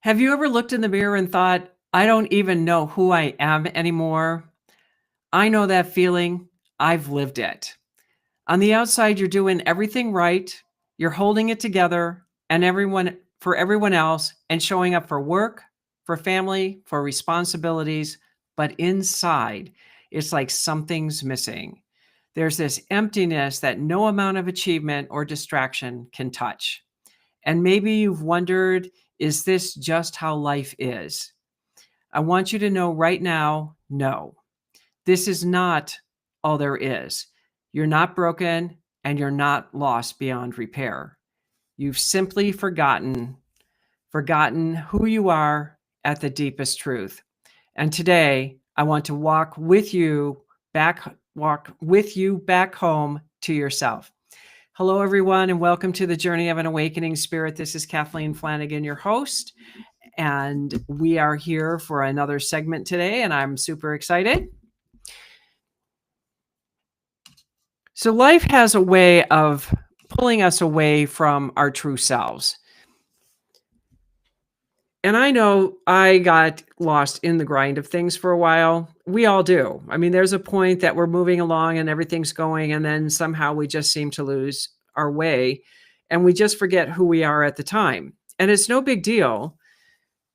Have you ever looked in the mirror and thought, I don't even know who I am anymore? I know that feeling. I've lived it. On the outside, you're doing everything right. You're holding it together and everyone else and showing up for work, for family, for responsibilities. But inside, it's like something's missing. There's this emptiness that no amount of achievement or distraction can touch. And maybe you've wondered, is this just how life is? I want you to know right now, no, this is not all there is. You're not broken and you're not lost beyond repair. You've simply forgotten who you are at the deepest truth. And today, I want to walk with you back home to yourself. Hello, everyone, and welcome to the Journey of an Awakening Spirit. This is Kathleen Flanagan, your host, and we are here for another segment today, and I'm super excited. So life has a way of pulling us away from our true selves. And I know I got lost in the grind of things for a while. We all do. I mean, there's a point that we're moving along and everything's going, and then somehow we just seem to lose our way and we just forget who we are at the time. And it's no big deal.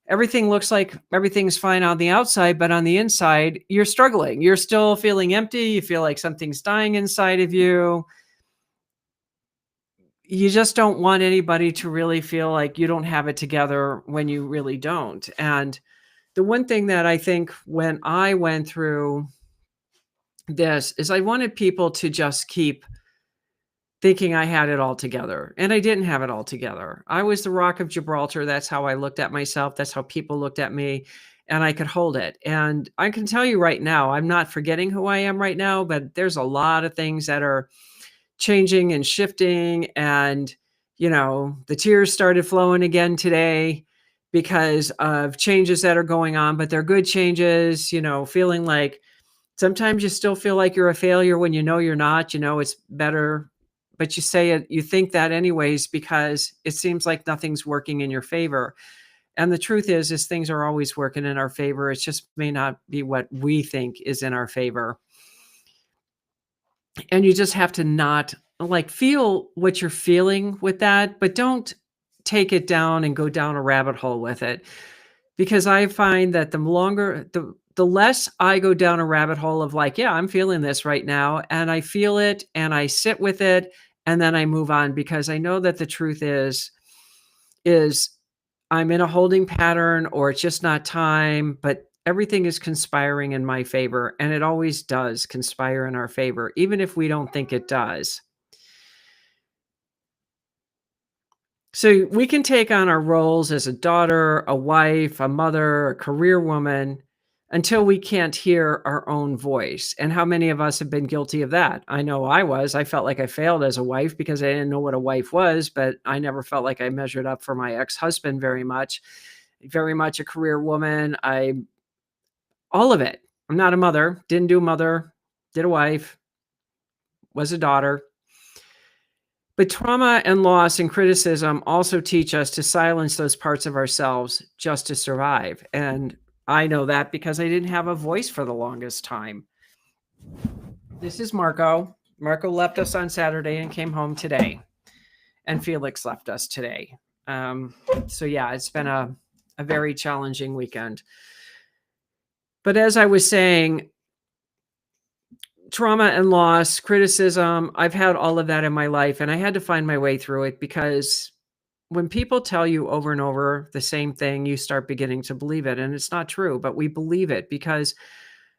Everything looks like everything's fine on the outside, but on the inside, you're struggling. You're still feeling empty. You feel like something's dying inside of you. You just don't want anybody to really feel like you don't have it together when you really don't. And the one thing that I think when I went through this is I wanted people to just keep thinking I had it all together, and I didn't have it all together. I was the Rock of Gibraltar. That's how I looked at myself. That's how people looked at me, and I could hold it. And I can tell you right now, I'm not forgetting who I am right now, but there's a lot of things that are changing and shifting. And, the tears started flowing again today because of changes that are going on, but they're good changes, feeling like sometimes you still feel like you're a failure when you know you're not, it's better. But you say it, you think that anyways, because it seems like nothing's working in your favor. And the truth is things are always working in our favor. It just may not be what we think is in our favor. And you just have to not feel what you're feeling with that, but don't take it down and go down a rabbit hole with it. Because I find that the less I go down a rabbit hole of yeah, I'm feeling this right now, and I feel it and I sit with it and then I move on, because I know that the truth is I'm in a holding pattern, or it's just not time, but everything is conspiring in my favor, and it always does conspire in our favor, even if we don't think it does. So we can take on our roles as a daughter, a wife, a mother, a career woman, until we can't hear our own voice. And how many of us have been guilty of that? I know I was. I felt like I failed as a wife because I didn't know what a wife was, but I never felt like I measured up for my ex-husband very much. Very much a career woman. All of it. I'm not a mother, didn't do mother, did a wife, was a daughter. But trauma and loss and criticism also teach us to silence those parts of ourselves just to survive. And I know that because I didn't have a voice for the longest time. This is Marco. Marco left us on Saturday and came home today. And Felix left us today. So yeah, it's been a very challenging weekend. But as I was saying, trauma and loss, criticism, I've had all of that in my life, and I had to find my way through it, because when people tell you over and over the same thing, you start beginning to believe it. And it's not true, but we believe it because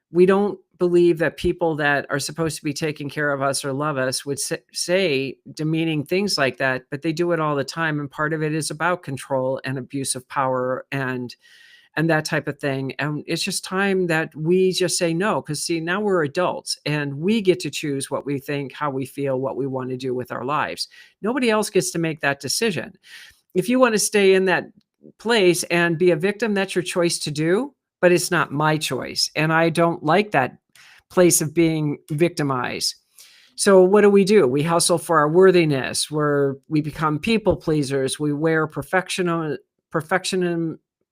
we don't believe that people that are supposed to be taking care of us or love us would say demeaning things like that, but they do it all the time. And part of it is about control and abuse of power and that type of thing. And it's just time that we just say no, because see, now we're adults and we get to choose what we think, how we feel, what we want to do with our lives. Nobody else gets to make that decision. If you want to stay in that place and be a victim, that's your choice to do, but it's not my choice. And I don't like that place of being victimized. So what do? We hustle for our worthiness, we become people pleasers. We wear perfectionism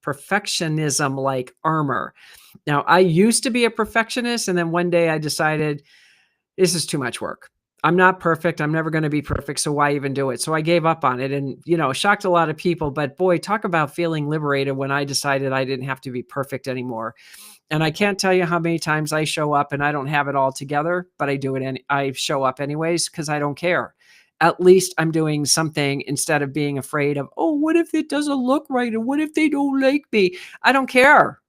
perfectionism like armor. Now, I used to be a perfectionist, and then one day I decided this is too much work. I'm not perfect. I'm never going to be perfect. So why even do it? So I gave up on it and, shocked a lot of people. But boy, talk about feeling liberated when I decided I didn't have to be perfect anymore. And I can't tell you how many times I show up and I don't have it all together, but I do it. And I show up anyways because I don't care. At least I'm doing something instead of being afraid of, oh, what if it doesn't look right? And what if they don't like me? I don't care.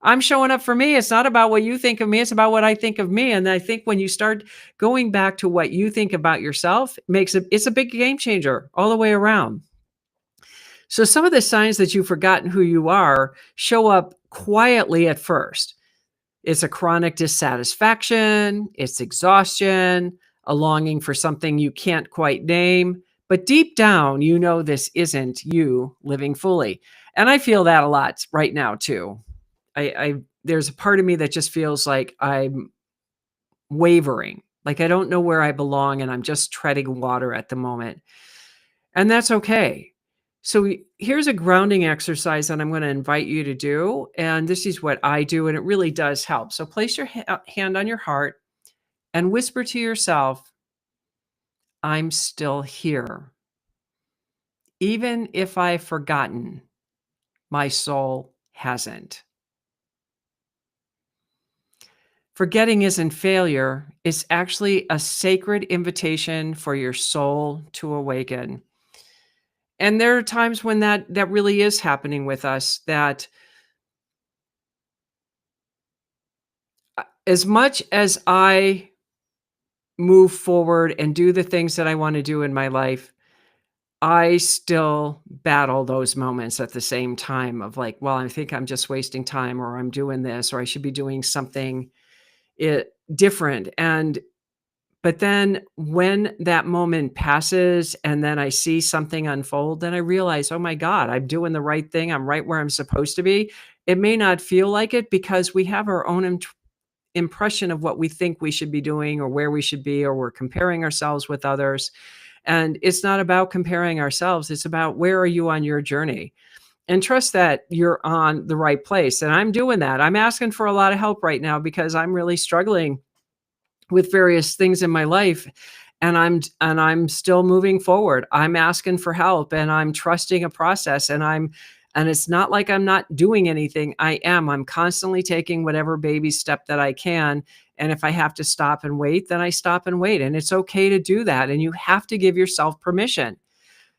I'm showing up for me. It's not about what you think of me. It's about what I think of me. And I think when you start going back to what you think about yourself, it's a big game changer all the way around. So some of the signs that you've forgotten who you are show up quietly at first. It's a chronic dissatisfaction, it's exhaustion, a longing for something you can't quite name. But deep down, you know this isn't you living fully. And I feel that a lot right now too. I there's a part of me that just feels like I'm wavering, like I don't know where I belong and I'm just treading water at the moment. And that's okay. So here's a grounding exercise that I'm going to invite you to do. And this is what I do, and it really does help. So place your hand on your heart and whisper to yourself, I'm still here. Even if I've forgotten, my soul hasn't. Forgetting isn't failure, it's actually a sacred invitation for your soul to awaken. And there are times when that really is happening with us, that as much as I move forward and do the things that I want to do in my life, I still battle those moments at the same time of like, well, I think I'm just wasting time, or I'm doing this, or I should be doing something different. But then when that moment passes and then I see something unfold, then I realize, oh my God, I'm doing the right thing. I'm right where I'm supposed to be. It may not feel like it because we have our own impression of what we think we should be doing or where we should be, or we're comparing ourselves with others. And it's not about comparing ourselves. It's about, where are you on your journey? And trust that you're on the right place. And I'm doing that. I'm asking for a lot of help right now because I'm really struggling with various things in my life, and I'm still moving forward. I'm asking for help and I'm trusting a process, and it's not like I'm not doing anything. I'm constantly taking whatever baby step that I can, and if I have to stop and wait, then I stop and wait, and it's okay to do that, and you have to give yourself permission.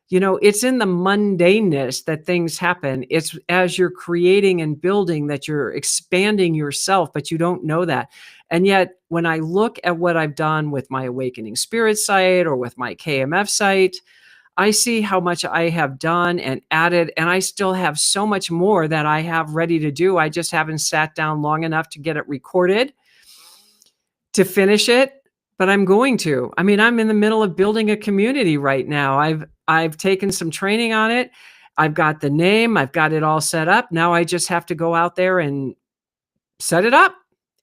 It's in the mundaneness that things happen. It's as you're creating and building that you're expanding yourself, but you don't know that. And yet, when I look at what I've done with my Awakening Spirit site or with my KMF site, I see how much I have done and added, and I still have so much more that I have ready to do. I just haven't sat down long enough to get it recorded, to finish it, but I'm going to. I mean, I'm in the middle of building a community right now. I've taken some training on it. I've got the name, I've got it all set up. Now I just have to go out there and set it up.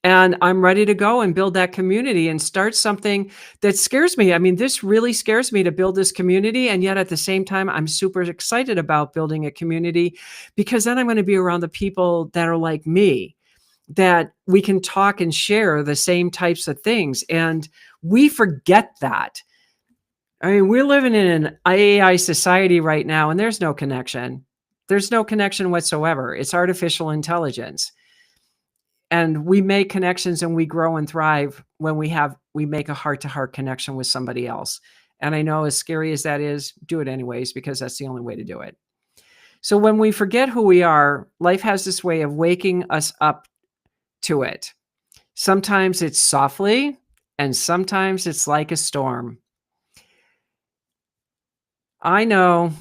And I'm ready to go and build that community and start something that scares me. I mean, this really scares me to build this community. And yet at the same time, I'm super excited about building a community, because then I'm going to be around the people that are like me, that we can talk and share the same types of things. And we forget that. I mean, we're living in an AI society right now, and there's no connection. There's no connection whatsoever. It's artificial intelligence. And we make connections and we grow and thrive when we make a heart-to-heart connection with somebody else. And I know, as scary as that is, do it anyways, because that's the only way to do it. So when we forget who we are, life has this way of waking us up to it. Sometimes it's softly, and sometimes it's like a storm. I know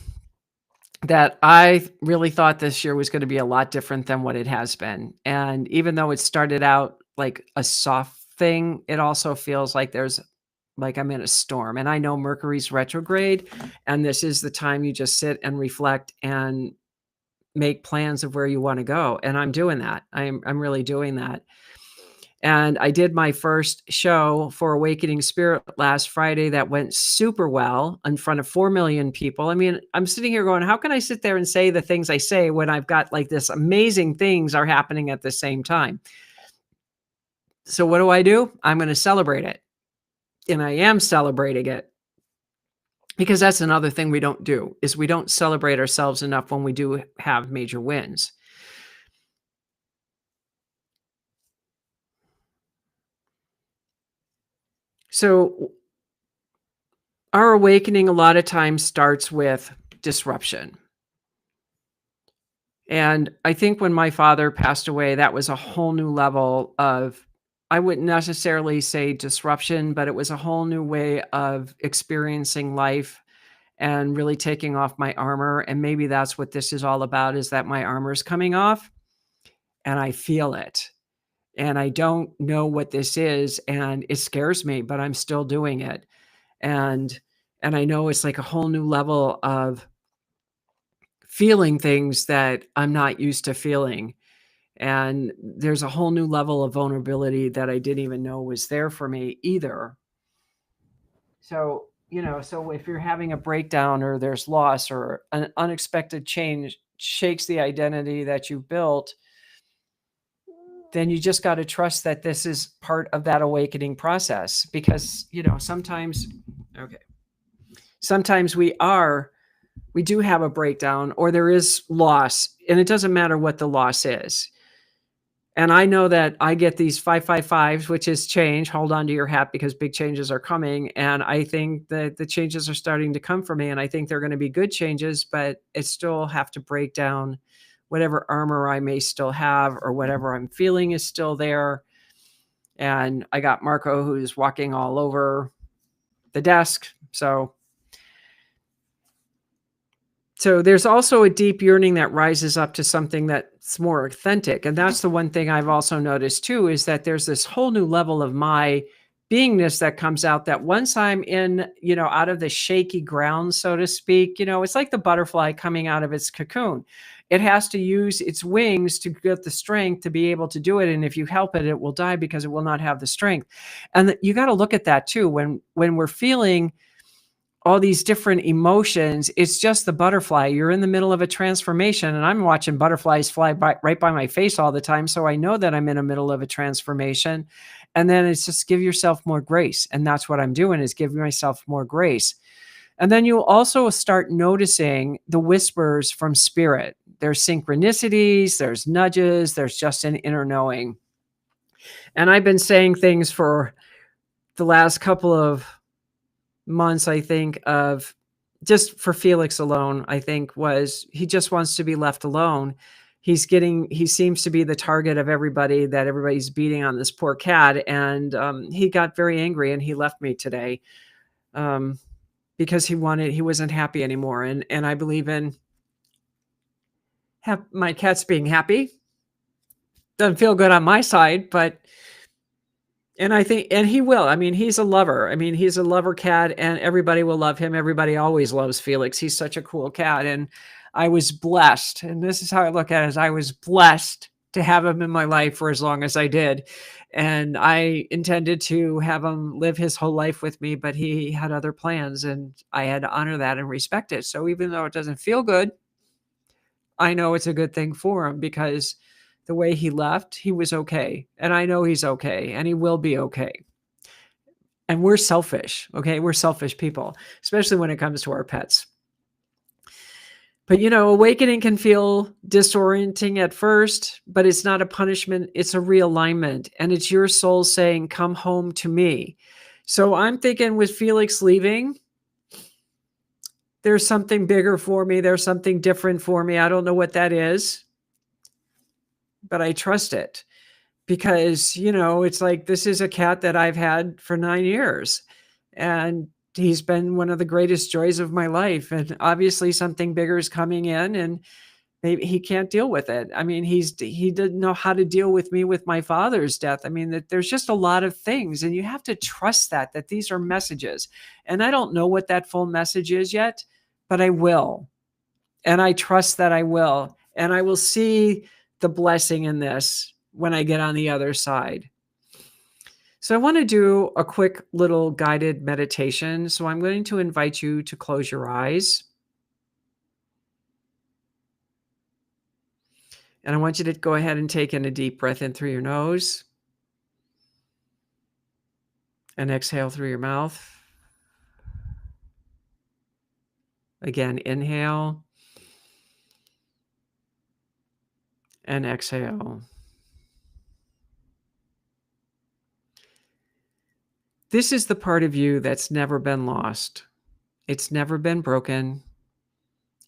that I really thought this year was going to be a lot different than what it has been. And even though it started out like a soft thing, it also feels like I'm in a storm. And I know Mercury's retrograde, and this is the time you just sit and reflect and make plans of where you want to go. And I'm doing that. I'm really doing that. And I did my first show for Awakening Spirit last Friday that went super well in front of 4 million people. I mean, I'm sitting here going, how can I sit there and say the things I say when I've got like this amazing things are happening at the same time? So what do? I'm going to celebrate it. And I am celebrating it because that's another thing we don't do is we don't celebrate ourselves enough when we do have major wins. So our awakening a lot of times starts with disruption. And I think when my father passed away, that was a whole new level of, I wouldn't necessarily say disruption, but it was a whole new way of experiencing life and really taking off my armor. And maybe that's what this is all about, is that my armor is coming off and I feel it. And I don't know what this is. And it scares me, but I'm still doing it. And I know it's like a whole new level of feeling things that I'm not used to feeling. And there's a whole new level of vulnerability that I didn't even know was there for me either. So, so if you're having a breakdown or there's loss or an unexpected change shakes the identity that you built, then you just got to trust that this is part of that awakening process because, sometimes, okay, sometimes we do have a breakdown or there is loss and it doesn't matter what the loss is. And I know that I get these 555s, which is change. Hold on to your hat because big changes are coming. And I think that the changes are starting to come for me. And I think they're going to be good changes, but it still have to break down whatever armor I may still have or whatever I'm feeling is still there. And I got Marco who's walking all over the desk. So there's also a deep yearning that rises up to something that's more authentic. And that's the one thing I've also noticed too, is that there's this whole new level of my beingness that comes out that once I'm in, out of the shaky ground, so to speak, it's like the butterfly coming out of its cocoon. It has to use its wings to get the strength to be able to do it. And if you help it, it will die because it will not have the strength. And you got to look at that too. When we're feeling all these different emotions, it's just the butterfly. You're in the middle of a transformation and I'm watching butterflies fly by right by my face all the time. So I know that I'm in the middle of a transformation. And then it's just give yourself more grace. And that's what I'm doing is giving myself more grace. And then you'll also start noticing the whispers from spirit. There's synchronicities, there's nudges, there's just an inner knowing. And I've been saying things for the last couple of months, I think, of just for Felix alone, I think was he just wants to be left alone. He seems to be the target of everybody, that everybody's beating on this poor cat. And he got very angry and he left me today because he wasn't happy anymore. And I believe in my cats being happy. Doesn't feel good on my side, but and I think and he will. I mean, he's a lover. I mean, he's a lover cat and everybody will love him. Everybody always loves Felix. He's such a cool cat. And I was blessed. And this is how I look at it, is I was blessed to have him in my life for as long as I did. And I intended to have him live his whole life with me, but he had other plans and I had to honor that and respect it. So even though it doesn't feel good, I know it's a good thing for him because the way he left, he was okay. And I know he's okay and he will be okay. And we're selfish, okay? We're selfish people, especially when it comes to our pets. But awakening can feel disorienting at first, but it's not a punishment, it's a realignment. And it's your soul saying, come home to me. So I'm thinking with Felix leaving, there's something bigger for me. There's something different for me. I don't know what that is, but I trust it. Because, it's like this is a cat that I've had for 9 years, and he's been one of the greatest joys of my life, and obviously something bigger is coming in, and maybe he can't deal with it. I mean, he didn't know how to deal with me with my father's death. I mean, that there's just a lot of things, and you have to trust that these are messages, and I don't know what that full message is yet, but I will, and I trust that I will, and I will see the blessing in this when I get on the other side. So I want to do a quick little guided meditation. So I'm going to invite you to close your eyes. And I want you to go ahead and take in a deep breath in through your nose and exhale through your mouth. Again, inhale and exhale. This is the part of you that's never been lost. It's never been broken,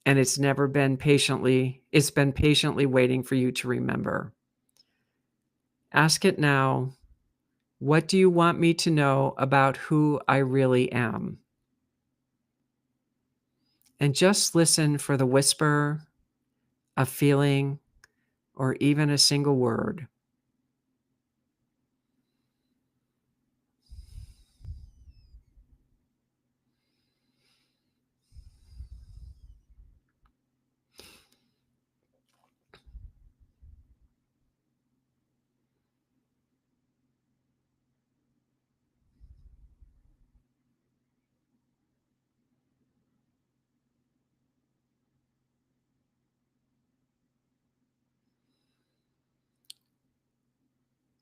and it's been patiently waiting for you to remember. Ask it now. What do you want me to know about who I really am? And just listen for the whisper, a feeling, or even a single word.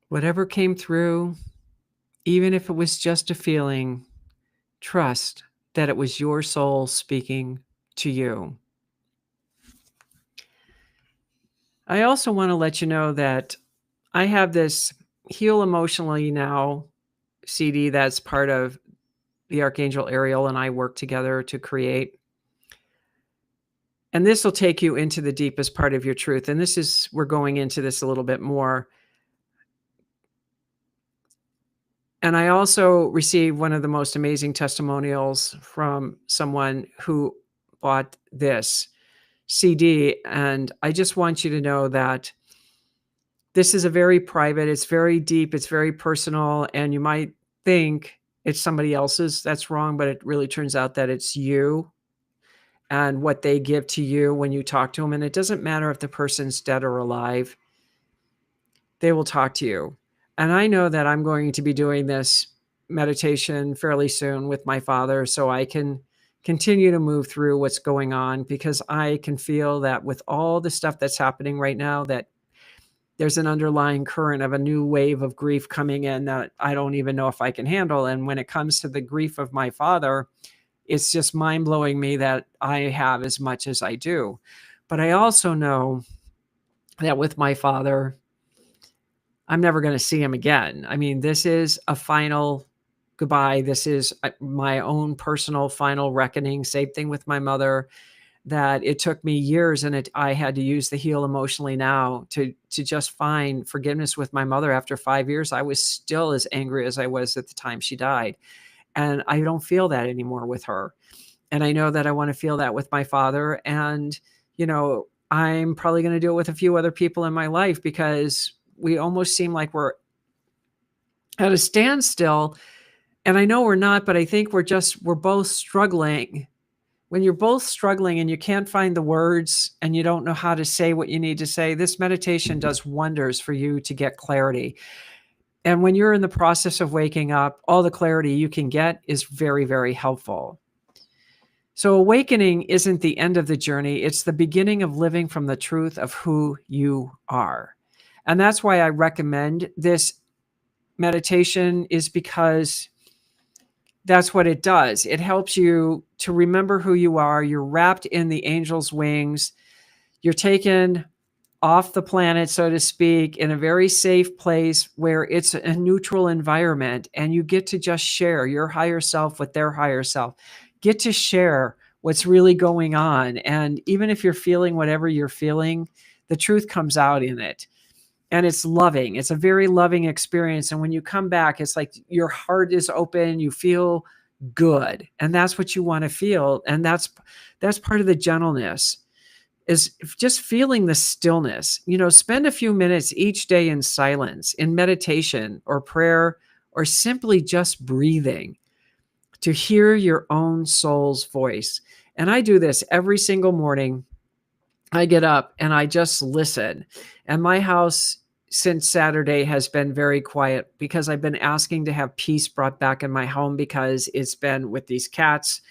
Whatever came through, even if it was just a feeling, trust that it was your soul speaking to you. I also want to let you know that I have this Heal Emotionally Now CD that's part of the Archangel Ariel and I work together to create. And this will take you into the deepest part of your truth. And we're going into this a little bit more. And I also received one of the most amazing testimonials from someone who bought this CD. And I just want you to know that this is a very private, it's very deep, it's very personal. And you might think it's somebody else's. That's wrong. But it really turns out that it's you and what they give to you when you talk to them. And it doesn't matter if the person's dead or alive, they will talk to you. And I know that I'm going to be doing this meditation fairly soon with my father so I can continue to move through what's going on, because I can feel that with all the stuff that's happening right now, that there's an underlying current of a new wave of grief coming in that I don't even know if I can handle. And when it comes to the grief of my father, it's just mind blowing me that I have as much as I do. But I also know that with my father, I'm never going to see him again. I mean, this is a final goodbye. This is my own personal final reckoning. Same thing with my mother, that it took me years and I had to use the Heal Emotionally Now to just find forgiveness with my mother. After 5 years, I was still as angry as I was at the time she died. And I don't feel that anymore with her. And I know that I want to feel that with my father. And, I'm probably going to do it with a few other people in my life, because we almost seem like we're at a standstill. And I know we're not, but I think we're both struggling. When you're both struggling and you can't find the words and you don't know how to say what you need to say, this meditation does wonders for you to get clarity. And when you're in the process of waking up, all the clarity you can get is very, very helpful. So awakening isn't the end of the journey. It's the beginning of living from the truth of who you are. And that's why I recommend this meditation, is because that's what it does. It helps you to remember who you are. You're wrapped in the angel's wings. You're taken off the planet, so to speak, in a very safe place where it's a neutral environment, and you get to just share your higher self with their higher self. Get to share what's really going on. And even if you're feeling whatever you're feeling, the truth comes out in it. And it's loving. It's a very loving experience. And when you come back, it's like your heart is open, you feel good. And that's what you want to feel. And that's part of the gentleness, is just feeling the stillness. Spend a few minutes each day in silence, in meditation or prayer, or simply just breathing to hear your own soul's voice. And I do this every single morning. I get up and I just listen. And my house since Saturday has been very quiet because I've been asking to have peace brought back in my home because it's been with these cats.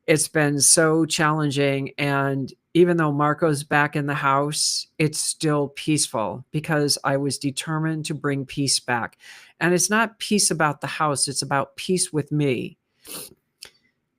It's been so challenging, and even though Marco's back in the house, it's still peaceful because I was determined to bring peace back. And it's not peace about the house, it's about peace with me.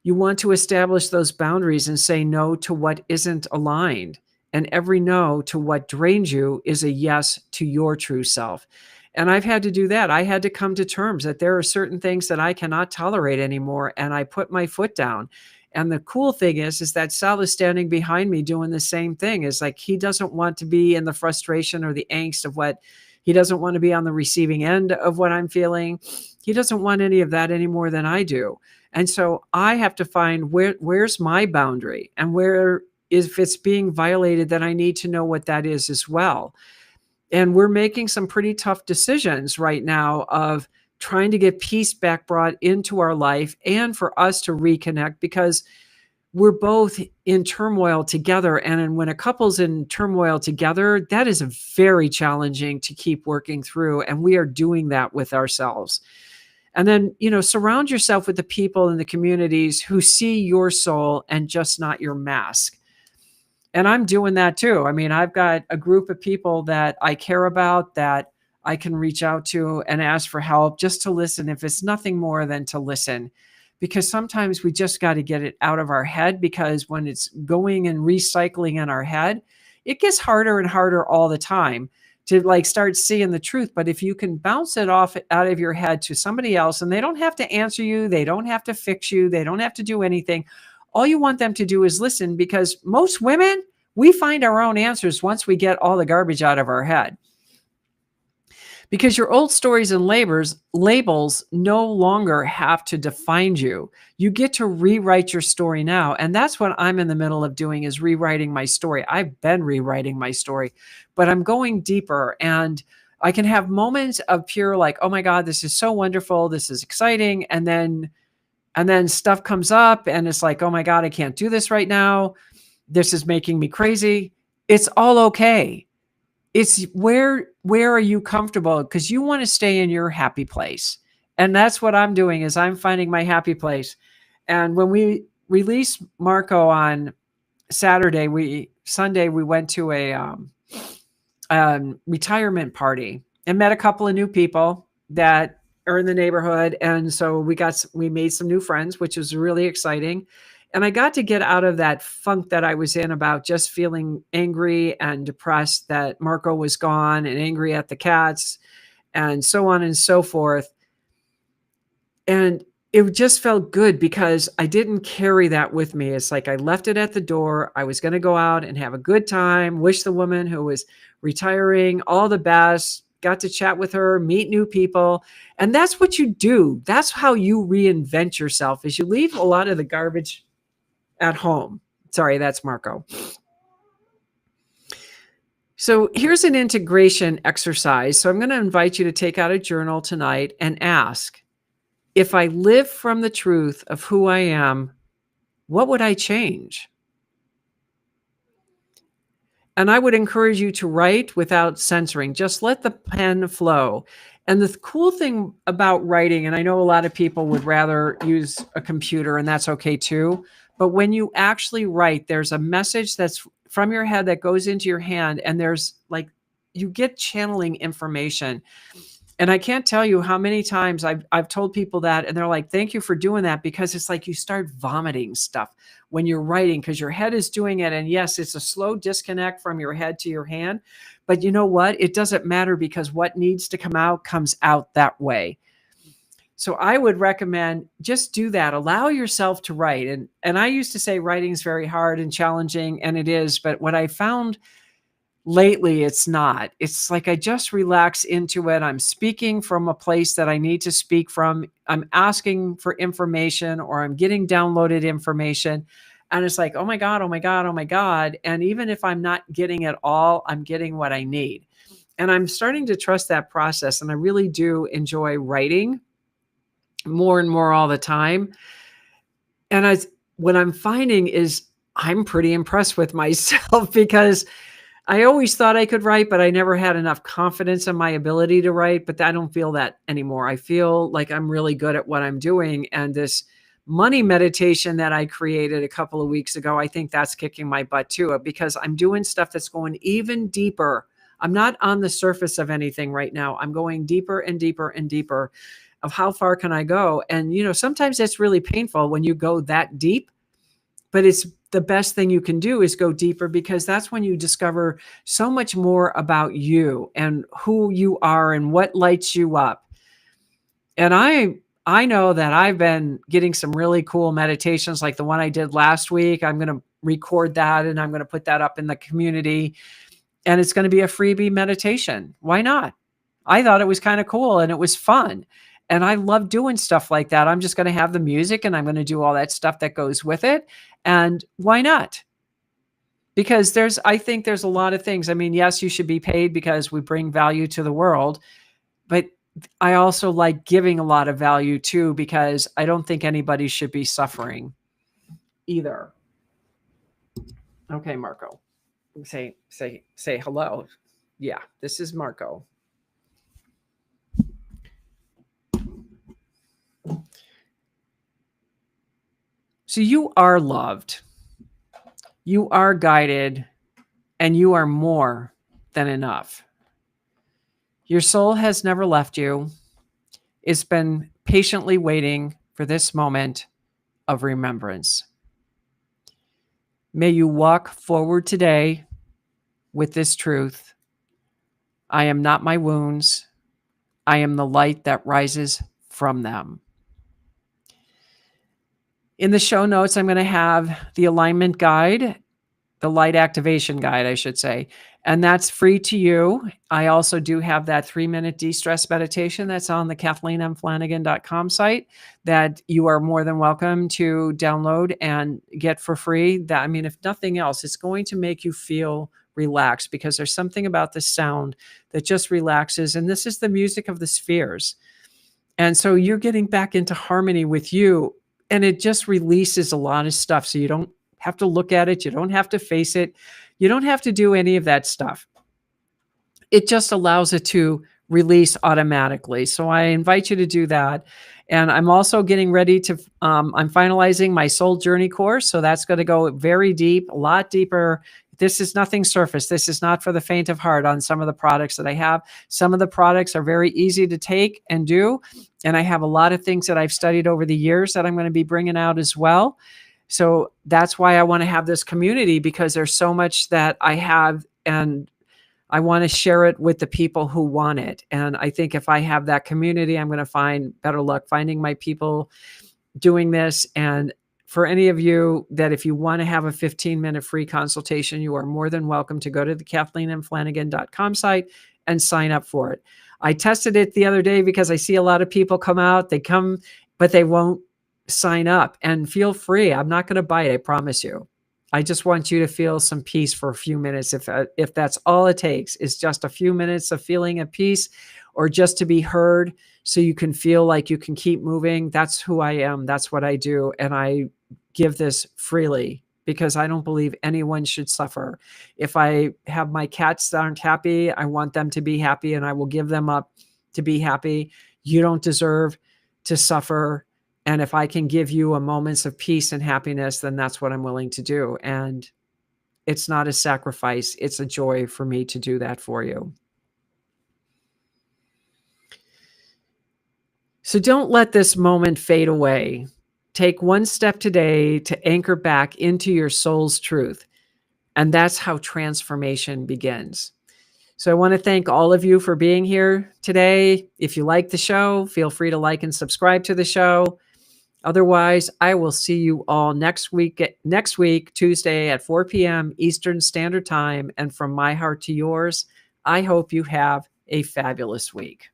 You want to establish those boundaries and say no to what isn't aligned. And every no to what drains you is a yes to your true self. And I've had to do that. I had to come to terms that there are certain things that I cannot tolerate anymore. And I put my foot down. And the cool thing is that Sal is standing behind me doing the same thing. Is like he doesn't want to be in the frustration or the angst of what he doesn't want to be on the receiving end of what I'm feeling. He doesn't want any of that any more than I do. And so I have to find where's my boundary, and where, if it's being violated, then I need to know what that is as well. And we're making some pretty tough decisions right now of trying to get peace back brought into our life and for us to reconnect, because we're both in turmoil together. And when a couple's in turmoil together, that is very challenging to keep working through. And we are doing that with ourselves. And then, surround yourself with the people in the communities who see your soul and just not your mask. And I'm doing that too. I mean, I've got a group of people that I care about, that I can reach out to and ask for help, just to listen, if it's nothing more than to listen. Because sometimes we just got to get it out of our head, because when it's going and recycling in our head, it gets harder and harder all the time to start seeing the truth. But if you can bounce it off out of your head to somebody else, and they don't have to answer you, they don't have to fix you, they don't have to do anything. All you want them to do is listen, because most women, we find our own answers once we get all the garbage out of our head. Because your old stories and labels no longer have to define you. You get to rewrite your story now. And that's what I'm in the middle of doing, is rewriting my story. I've been rewriting my story, but I'm going deeper, and I can have moments of pure oh my God, this is so wonderful. This is exciting. And then stuff comes up and it's oh my God, I can't do this right now. This is making me crazy. It's all okay. It's where are you comfortable? Because you want to stay in your happy place. And that's what I'm doing, is I'm finding my happy place. And when we released Marco on Sunday, we went to a retirement party and met a couple of new people that are in the neighborhood. And so we made some new friends, which was really exciting. And I got to get out of that funk that I was in about just feeling angry and depressed that Marco was gone, and angry at the cats and so on and so forth. And it just felt good because I didn't carry that with me. It's I left it at the door. I was going to go out and have a good time, wish the woman who was retiring all the best, got to chat with her, meet new people. And that's what you do. That's how you reinvent yourself, is you leave a lot of the garbage at home. Sorry, that's Marco. So here's an integration exercise. So I'm going to invite you to take out a journal tonight and ask, if I live from the truth of who I am, what would I change? And I would encourage you to write without censoring. Just let the pen flow. And the cool thing about writing, and I know a lot of people would rather use a computer, and that's okay too, but when you actually write, there's a message that's from your head that goes into your hand, and there's you get channeling information. And I can't tell you how many times I've told people that, and they're like, thank you for doing that, because it's you start vomiting stuff when you're writing, because your head is doing it. And yes, it's a slow disconnect from your head to your hand. But you know what? It doesn't matter, because what needs to come out comes out that way. So I would recommend just do that. Allow yourself to write. And I used to say writing is very hard and challenging, and it is. But what I found lately, it's not. It's I just relax into it. I'm speaking from a place that I need to speak from. I'm asking for information, or I'm getting downloaded information. And it's oh my God, oh my God, oh my God. And even if I'm not getting it all, I'm getting what I need. And I'm starting to trust that process. And I really do enjoy writing more and more all the time. And what I'm finding is I'm pretty impressed with myself, because I always thought I could write, but I never had enough confidence in my ability to write, but I don't feel that anymore. I feel like I'm really good at what I'm doing, and this money meditation that I created a couple of weeks ago, I think that's kicking my butt too, because I'm doing stuff that's going even deeper. I'm not on the surface of anything right now. I'm going deeper and deeper and deeper of how far can I go? And sometimes it's really painful when you go that deep, but it's the best thing you can do is go deeper, because that's when you discover so much more about you and who you are and what lights you up. And I know that I've been getting some really cool meditations like the one I did last week. I'm going to record that and I'm going to put that up in the community, and it's going to be a freebie meditation. Why not? I thought it was kind of cool and it was fun. And I love doing stuff like that. I'm just going to have the music and I'm going to do all that stuff that goes with it. And why not? Because I think there's a lot of things. I mean, yes, you should be paid because we bring value to the world, but I also like giving a lot of value too, because I don't think anybody should be suffering either. Okay, Marco. Say hello. Yeah, this is Marco. So you are loved. You are guided, and you are more than enough. Your soul has never left you. It's been patiently waiting for this moment of remembrance. May you walk forward today with this truth. I am not my wounds. I am the light that rises from them. In the show notes, I'm going to have the alignment guide, the light activation guide, I should say, and that's free to you. I also do have that 3-minute de-stress meditation that's on the KathleenMFlanagan.com site that you are more than welcome to download and get for free. I mean, if nothing else, it's going to make you feel relaxed, because there's something about the sound that just relaxes. And this is the music of the spheres. And so you're getting back into harmony with you, and it just releases a lot of stuff. So you don't have to look at it. You don't have to face it. You don't have to do any of that stuff. It just allows it to release automatically. So I invite you to do that. And I'm also getting ready to, I'm finalizing my soul journey course. So that's going to go very deep, a lot deeper. This is nothing surface. This is not for the faint of heart on some of the products that I have. Some of the products are very easy to take and do. And I have a lot of things that I've studied over the years that I'm going to be bringing out as well. So that's why I want to have this community, because there's so much that I have and I want to share it with the people who want it. And I think if I have that community, I'm going to find better luck finding my people doing this. And for any of you that if you want to have a 15-minute free consultation, you are more than welcome to go to the KathleenMFlanagan.com site and sign up for it. I tested it the other day because I see a lot of people come out, they come, but they won't sign up. And feel free. I'm not going to bite, I promise you. I just want you to feel some peace for a few minutes. If that's all it takes, is just a few minutes of feeling at peace, or just to be heard so you can feel like you can keep moving. That's who I am. That's what I do. And I give this freely because I don't believe anyone should suffer. If I have my cats that aren't happy, I want them to be happy, and I will give them up to be happy. You don't deserve to suffer. And if I can give you a moments of peace and happiness, then that's what I'm willing to do. And it's not a sacrifice. It's a joy for me to do that for you. So don't let this moment fade away. Take one step today to anchor back into your soul's truth. And that's how transformation begins. So I want to thank all of you for being here today. If you like the show, feel free to like and subscribe to the show. Otherwise, I will see you all next week, Tuesday at 4 p.m. Eastern Standard Time. And from my heart to yours, I hope you have a fabulous week.